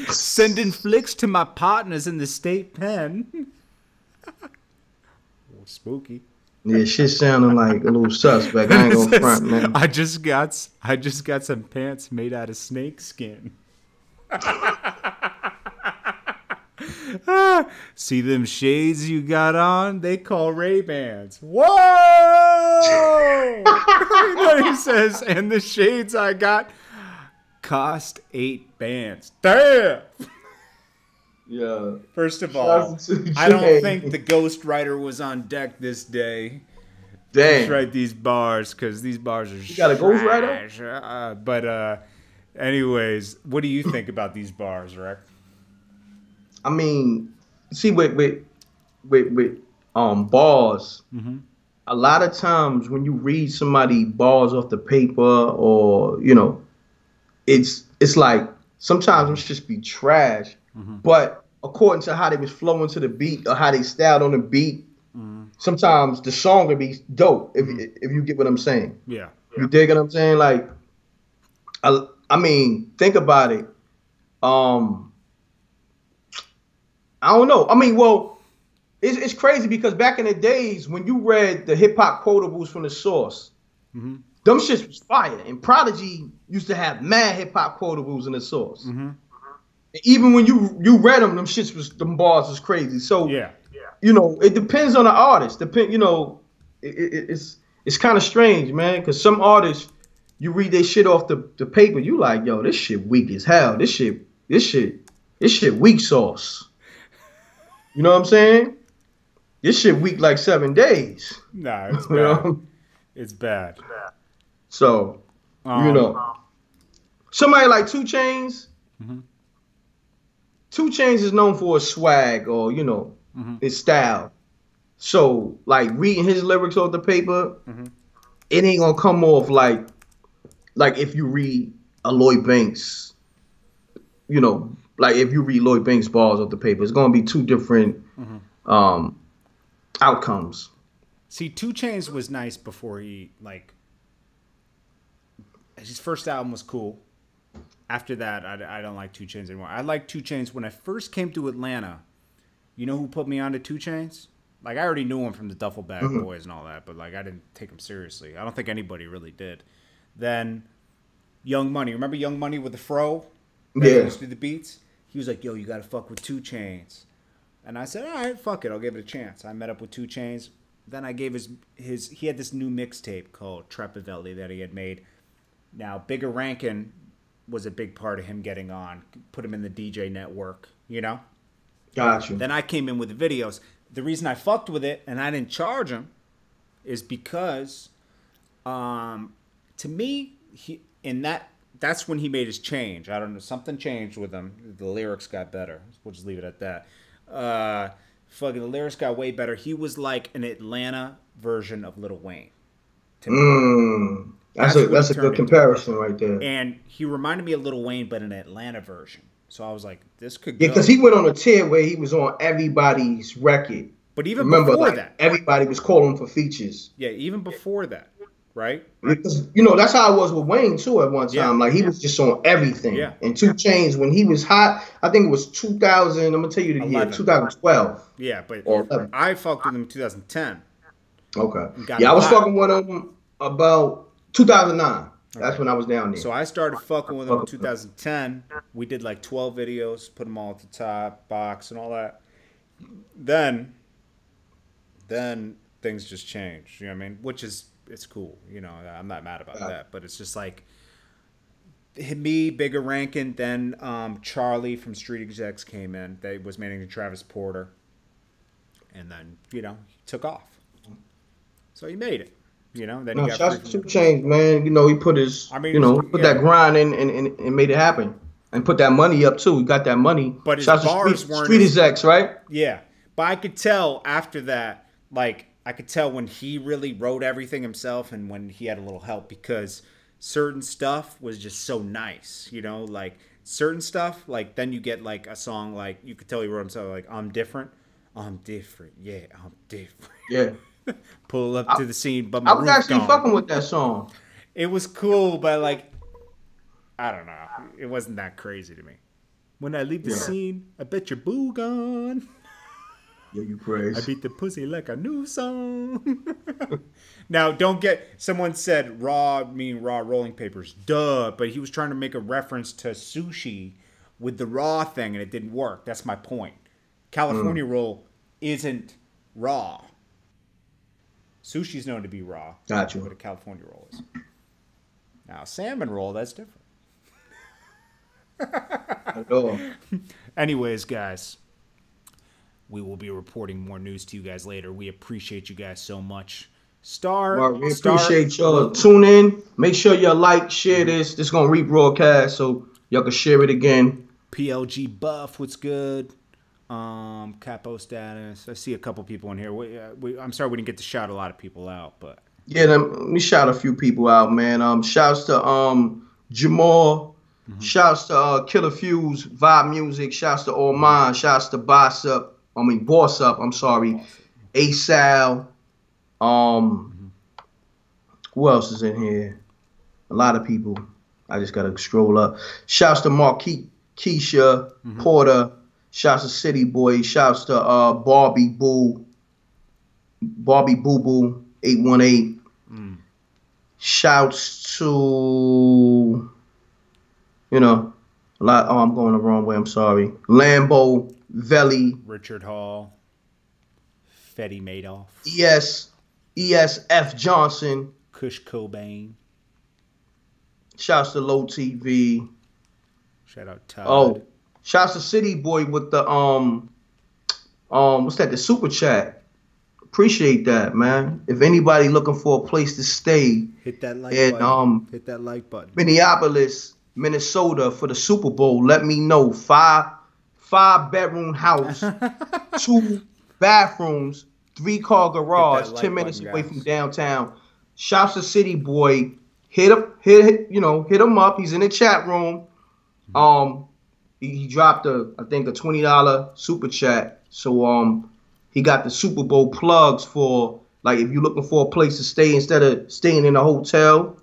Sending flicks to my partners in the state pen. Spooky. Yeah, shit sounding like a little suspect. I ain't gonna front, man. I just got some pants made out of snake skin. See them shades you got on? They call Ray-Bans. Whoa! Then he says, and the shades I got cost 8 bands. Damn! Yeah. First of all, I don't think the ghostwriter was on deck this day. Damn. To write these bars, because these bars are You got a ghostwriter? But anyways, what do you think about these bars, Reck? I mean, see, with bars, a lot of times when you read somebody bars off the paper, or you know, it's like sometimes it's just be trash. But according to how they was flowing to the beat or how they styled on the beat, sometimes the song would be dope if you get what I'm saying. Yeah. You dig what I'm saying? Like, I mean, think about it. I don't know. I mean, well, it's crazy because back in the days when you read the hip hop quotables from the source, them shits was fire. And Prodigy used to have mad hip hop quotables in the source. Even when you read them shits them bars was crazy. So you know, it depends on the artist. You know, it's kind of strange, man, because some artists you read their shit off the paper, you like, yo, this shit weak as hell. This shit weak sauce. You know what I'm saying? This shit weak like 7 days. Nah, it's bad. It's bad. So, you know, somebody like 2 Chainz. 2 Chainz is known for his swag or, you know, his style. So, like, reading his lyrics off the paper, it ain't gonna come off like if you read a Lloyd Banks, you know, like if you read Lloyd Banks bars off the paper, it's gonna be 2 different outcomes. See, 2 Chainz was nice before he, like, his first album was cool. After that, I don't like 2 Chainz anymore. I like 2 Chainz when I first came to Atlanta. You know who put me on to 2 Chainz? Like, I already knew him from the Duffel Bag Boys and all that, but, like, I didn't take him seriously. I don't think anybody really did. Then Young Money. Remember Young Money with the fro? Yeah. He used to do the beats? He was like, yo, you got to fuck with 2 Chainz. And I said, all right, fuck it. I'll give it a chance. I met up with 2 Chainz. Then I gave he had this new mixtape called Trepavelli that he had made. Now, Bigger Rankin was a big part of him getting on. Put him in the DJ network, you know? Gotcha. Then I came in with the videos. The reason I fucked with it and I didn't charge him is because, to me, that's when he made his change. I don't know, something changed with him. The lyrics got better. We'll just leave it at that. The lyrics got way better. He was like an Atlanta version of Lil Wayne. That's a good comparison right there. And he reminded me of Lil Wayne, but an Atlanta version. So I was like, this could go. Yeah, because he went on a tear where he was on everybody's record. But even before that, everybody was calling for features. Yeah, even before that, right? Because, you know, that's how it was with Wayne, too, at one time. Yeah. Like, he was just on everything. Yeah. And 2 Chainz, when he was hot, I think it was 2000, I'm going to tell you the year, 2012. Yeah, but I fucked with him in 2010. Okay. Yeah, I was fucking with him about 2009. That's when I was down there. So I started fucking with him in 2010. We did like 12 videos, put them all at the top, box, and all that. Then things just changed. You know what I mean? Which is, it's cool. You know, I'm not mad about that. But it's just like me, Bigger Rankin, then Charlie from Street Execs came in. They was managing Travis Porter. And then, you know, he took off. So he made it. You know, then he got shout out to 2 Chainz, man. You know, he put his, that grind in and made it happen, and put that money up too. He got that money. But his bars weren't Street Execs, right? Yeah, but I could tell after that, like I could tell when he really wrote everything himself and when he had a little help, because certain stuff was just so nice. You know, like certain stuff, like then you get like a song like you could tell he wrote himself, like I'm different, yeah, I'm different, yeah. Pull up to the scene, but I was actually fucking with that song. It was cool, but like, I don't know. It wasn't that crazy to me. When I leave the scene, I bet your boo gone. Yeah, you crazy. I beat the pussy like a new song. Now, don't get... Someone said raw rolling papers. Duh. But he was trying to make a reference to sushi with the raw thing, and it didn't work. That's my point. California roll isn't raw. Sushi's known to be raw. Gotcha. What a California roll is. Now, salmon roll, that's different. Anyways, guys, we will be reporting more news to you guys later. We appreciate you guys so much. We appreciate y'all. Tune in. Make sure you like, share this. This is going to rebroadcast, so y'all can share it again. PLG Buff, what's good? Capo status. I see a couple people in here. I'm sorry we didn't get to shout a lot of people out, but yeah, let me shout a few people out, man. Shouts to Jamal. Shouts to Killer Fuse, Vibe Music. Shouts to All Mine. Shouts to Boss Up. I'm sorry. ASAL. Who else is in here? A lot of people. I just gotta scroll up. Shouts to Marquis, Keisha, Porter. Shouts to City Boy. Shouts to Barbie Boo Boo 818. Shouts to, you know, a lot. Oh, I'm going the wrong way. I'm sorry. Lambo, Veli, Richard Hall, Fetty Madoff, ESF Johnson, Kush Cobain. Shouts to Low TV. Shout out Todd. Oh, shouts to City Boy with the what's that? The super chat. Appreciate that, man. If anybody looking for a place to stay, hit that like button. Hit that like button. Minneapolis, Minnesota for the Super Bowl. Let me know. Five bedroom house, 2 bathrooms, 3-car garage, 10 minutes away from downtown. Shouts to City Boy. Hit him up. He's in the chat room. He dropped I think a $20 super chat. So he got the Super Bowl plugs for, like, if you're looking for a place to stay instead of staying in a hotel.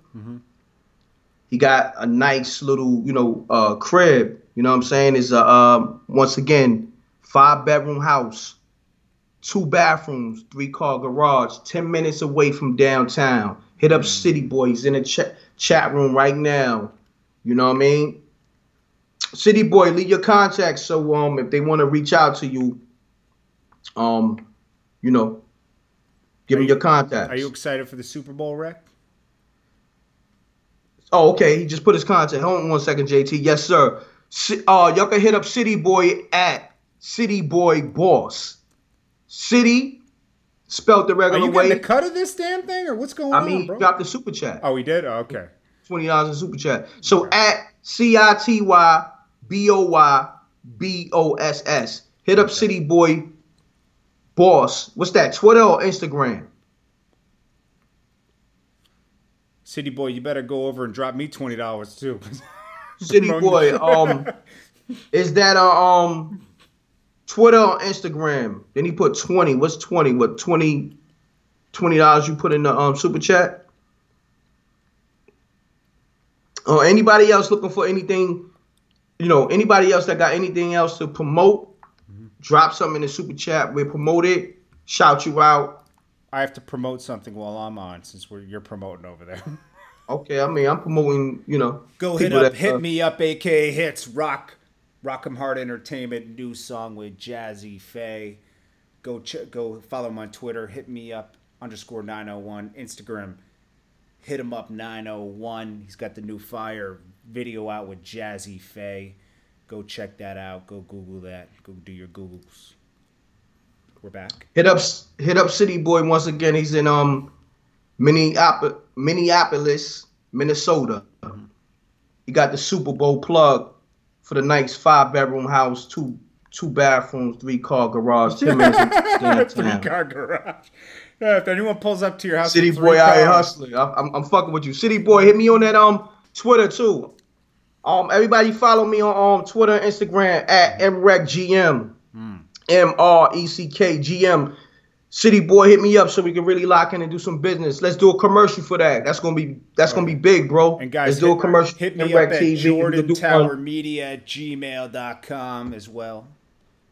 He got a nice little, crib. You know what I'm saying? It's once again, 5-bedroom house, 2 bathrooms, 3-car garage, 10 minutes away from downtown. Hit up City Boy. He's in the chat room right now. You know what I mean? City Boy, leave your contacts so if they want to reach out to you, give them your contacts. Are you excited for the Super Bowl, Rec? Oh, okay. He just put his contact. Hold on one second, JT. Yes, sir. Y'all can hit up City Boy at City Boy Boss. City, spelled the regular way. Are you getting a cut of this damn thing, or what's going on, bro? He dropped the super chat. Oh, he did? Oh, okay. $20 in super chat. So at CITYBOYBOSS. Hit up City Boy Boss. What's that? Twitter or Instagram? City Boy, you better go over and drop me $20 too. City Boy, is that Twitter or Instagram? Then he put 20. What's 20? What, $20 you put in the super chat? Or anybody else looking for anything, anybody else that got anything else to promote, drop something in the super chat. We'll promote it, shout you out. I have to promote something while I'm on, since you're promoting over there. Okay, I mean, I'm promoting, Go hit me up, aka Hits, Rock 'em Hard Entertainment, new song with Jazzy Faye. Go follow him on Twitter, hit me up, _901, Instagram, hit him up 901. He's got the new Fire video out with Jazzy Faye. Go check that out. Go Google that. Go do your Googles. We're back. Hit up City Boy once again. He's in Minneapolis, Minnesota. He got the Super Bowl plug for the nice 5-bedroom house, 2 bathrooms, 3-car garage, 10 minutes. 3-car garage. Yeah, if anyone pulls up to your house, City Boy out here hustling. I'm fucking with you. City Boy, hit me on that Twitter too. Everybody follow me on Twitter and Instagram at mrecktv. MRECKGM. City Boy, hit me up so we can really lock in and do some business. Let's do a commercial for that. That's gonna be big, bro. And guys, let's do a commercial. Hit me up at JordanTowerMedia@gmail.com as well.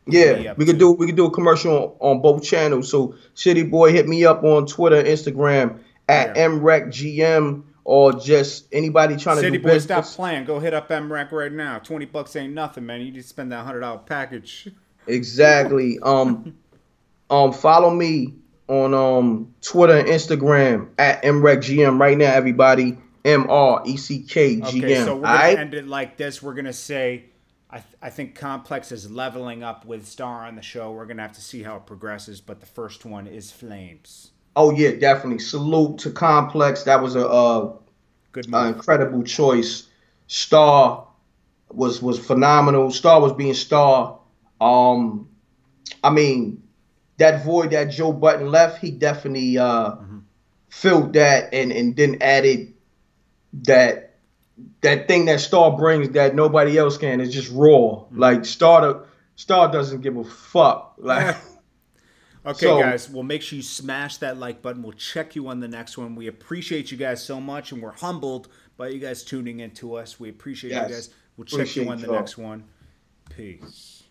Yeah, we could do a commercial on both channels. So City Boy, hit me up on Twitter, Instagram at mrecktgm, or just anybody trying to do business. City Boy, stop playing. Go hit up M.Reck right now. $20 ain't nothing, man. You just spend that $100 package. Exactly. Follow me on Twitter and Instagram at mrecktgm right now, everybody. MRECKGM. Okay, so we're gonna end it like this. We're gonna say, I think Complex is leveling up with Star on the show. We're gonna have to see how it progresses, but the first one is Flames. Oh yeah, definitely. Salute to Complex. That was a good, incredible choice. Star was phenomenal. Star was being Star. I mean, that void that Joe Budden left, he definitely filled that and then added that thing that Star brings that nobody else can. It's just raw. Like Star doesn't give a fuck. Like, Okay, guys. Well, make sure you smash that like button. We'll check you on the next one. We appreciate you guys so much, and we're humbled by you guys tuning in to us. We appreciate you guys. We'll check you on the next one. Peace.